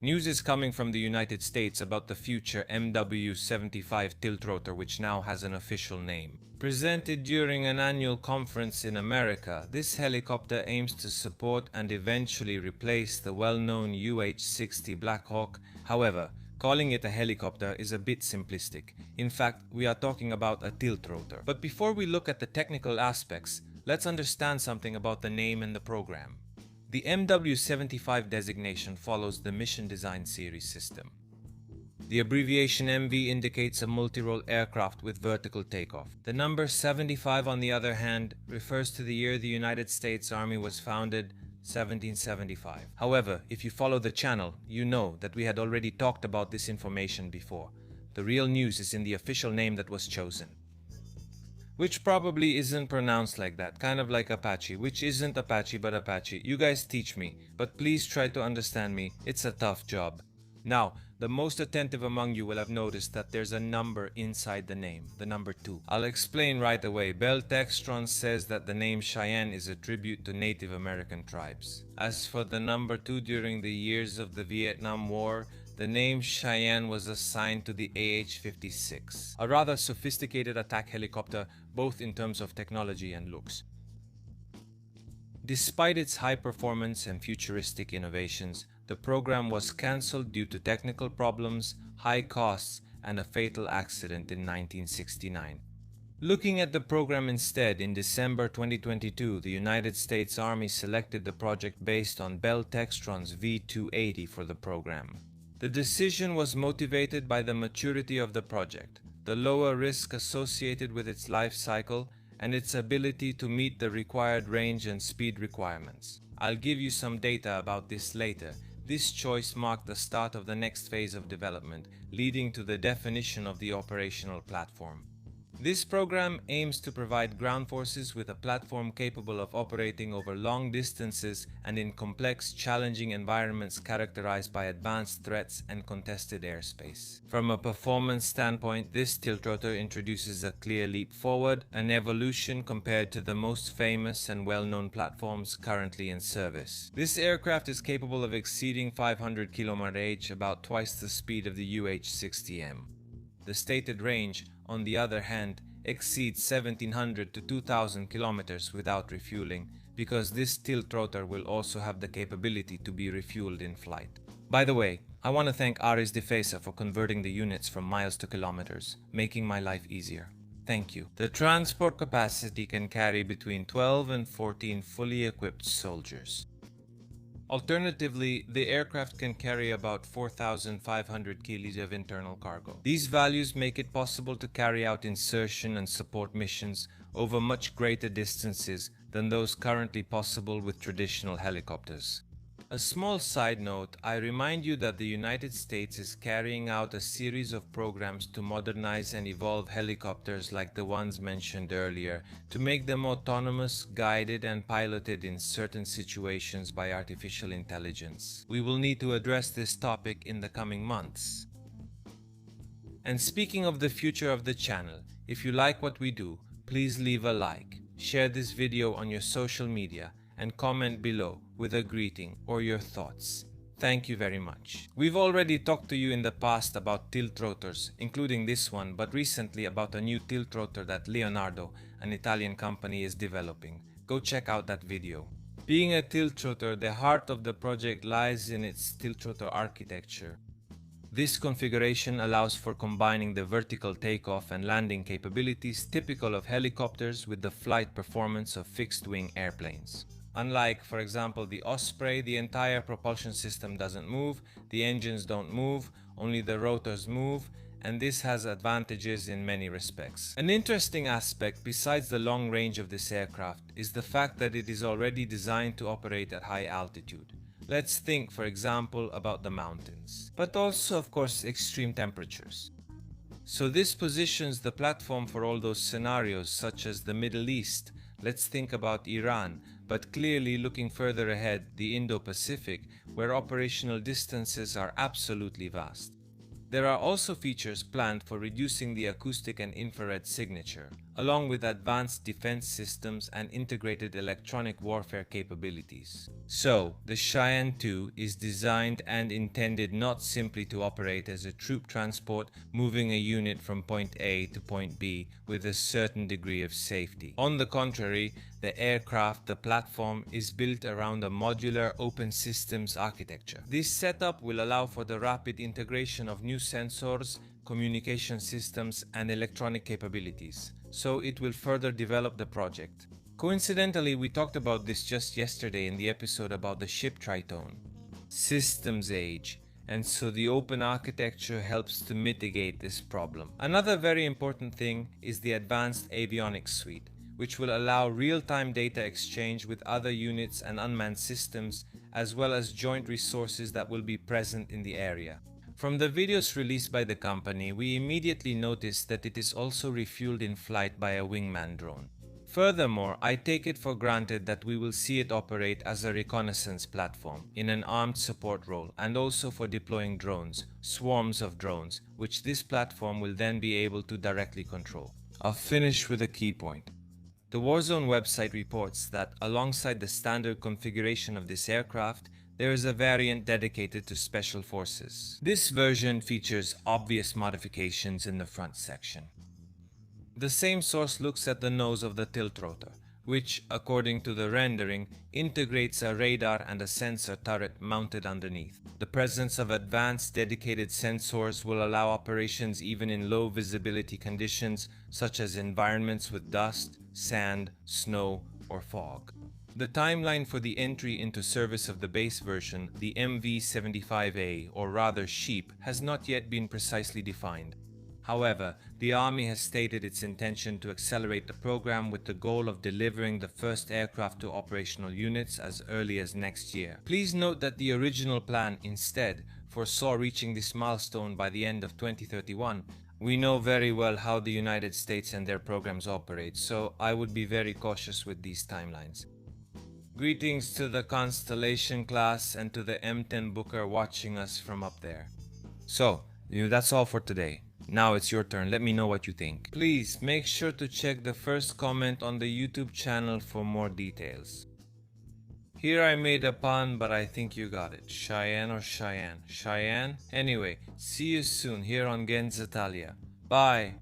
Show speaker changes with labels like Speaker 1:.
Speaker 1: News is coming from the United States about the future MW-75 Tiltrotor, which now has an official name. Presented during an annual conference in America, this helicopter aims to support and eventually replace the well-known UH-60 Black Hawk. However, calling it a helicopter is a bit simplistic. In fact, we are talking about a tiltrotor. But before we look at the technical aspects, let's understand something about the name and the program. The MW-75 designation follows the Mission Design Series system. The abbreviation MV indicates a multi-role aircraft with vertical takeoff. The number 75, on the other hand, refers to the year the United States Army was founded, 1775. However, if you follow the channel, you know that we had already talked about this information before. The real news is in the official name that was chosen, which probably isn't pronounced like that, kind of like Apache, which isn't Apache but Apache. You guys teach me, but please try to understand me. It's a tough job. Now, the most attentive among you will have noticed that there's a number inside the name, the number 2. I'll explain right away. Bell Textron says that the name Cheyenne is a tribute to Native American tribes. As for the number 2, during the years of the Vietnam War, the name Cheyenne was assigned to the AH-56, a rather sophisticated attack helicopter, both in terms of technology and looks. Despite its high performance and futuristic innovations, the program was cancelled due to technical problems, high costs, and a fatal accident in 1969. Looking at the program instead, in December 2022, the United States Army selected the project based on Bell Textron's V-280 for the program. The decision was motivated by the maturity of the project, the lower risk associated with its life cycle, and its ability to meet the required range and speed requirements. I'll give you some data about this later. This choice marked the start of the next phase of development, leading to the definition of the operational platform. This program aims to provide ground forces with a platform capable of operating over long distances and in complex, challenging environments characterized by advanced threats and contested airspace. From a performance standpoint, this tiltrotor introduces a clear leap forward, an evolution compared to the most famous and well-known platforms currently in service. This aircraft is capable of exceeding 500 km/h, about twice the speed of the UH-60M. The stated range, on the other hand, exceeds 1700 to 2000 kilometers without refueling, because this tiltrotor will also have the capability to be refueled in flight. By the way, I want to thank Aris Defesa for converting the units from miles to kilometers, making my life easier. Thank you. The transport capacity can carry between 12 and 14 fully equipped soldiers. Alternatively, the aircraft can carry about 4,500 kilos of internal cargo. These values make it possible to carry out insertion and support missions over much greater distances than those currently possible with traditional helicopters. A small side note, I remind you that the United States is carrying out a series of programs to modernize and evolve helicopters like the ones mentioned earlier, to make them autonomous, guided, and piloted in certain situations by artificial intelligence. We will need to address this topic in the coming months. And speaking of the future of the channel, if you like what we do, please leave a like, share this video on your social media, and comment below with a greeting or your thoughts. Thank you very much. We've already talked to you in the past about tiltrotors, including this one, but recently about a new tiltrotor that Leonardo, an Italian company, is developing. Go check out that video. Being a tiltrotor, the heart of the project lies in its tiltrotor architecture. This configuration allows for combining the vertical takeoff and landing capabilities typical of helicopters with the flight performance of fixed-wing airplanes. Unlike, for example, the Osprey, the entire propulsion system doesn't move, the engines don't move, only the rotors move, and this has advantages in many respects. An interesting aspect, besides the long range of this aircraft, is the fact that it is already designed to operate at high altitude. Let's think, for example, about the mountains, but also, of course, extreme temperatures. So this positions the platform for all those scenarios, such as the Middle East. Let's think about Iran, but clearly looking further ahead, the Indo-Pacific, where operational distances are absolutely vast. There are also features planned for reducing the acoustic and infrared signature. along with advanced defense systems and integrated electronic warfare capabilities. So, the Cheyenne II is designed and intended not simply to operate as a troop transport moving a unit from point A to point B with a certain degree of safety. On the contrary, the platform, is built around a modular open systems architecture. This setup will allow for the rapid integration of new sensors, communication systems, and electronic capabilities, so it will further develop the project. Coincidentally, we talked about this just yesterday in the episode about the ship Triton. Systems age, and so the open architecture helps to mitigate this problem. Another very important thing is the advanced avionics suite, which will allow real-time data exchange with other units and unmanned systems, as well as joint resources that will be present in the area. From the videos released by the company, we immediately noticed that it is also refueled in flight by a wingman drone. Furthermore, I take it for granted that we will see it operate as a reconnaissance platform in an armed support role, and also for deploying drones, swarms of drones, which this platform will then be able to directly control. I'll finish with a key point. The Warzone website reports that alongside the standard configuration of this aircraft, there is a variant dedicated to Special Forces. This version features obvious modifications in the front section. The same source looks at the nose of the Tiltrotor, which, according to the rendering, integrates a radar and a sensor turret mounted underneath. The presence of advanced dedicated sensors will allow operations even in low visibility conditions, such as environments with dust, sand, snow, or fog. The timeline for the entry into service of the base version, the MV-75A, or rather SHEEP, has not yet been precisely defined. However, the Army has stated its intention to accelerate the program with the goal of delivering the first aircraft to operational units as early as next year. Please note that the original plan instead foresaw reaching this milestone by the end of 2031. We know very well how the United States and their programs operate, so I would be very cautious with these timelines. Greetings to the Constellation class and to the M10 Booker watching us from up there. So, that's all for today. Now it's your turn. Let me know what you think. Please make sure to check the first comment on the YouTube channel for more details. Here I made a pun, but I think you got it. Cheyenne or Cheyenne? Cheyenne? Anyway, see you soon here on Gens Italia. Bye!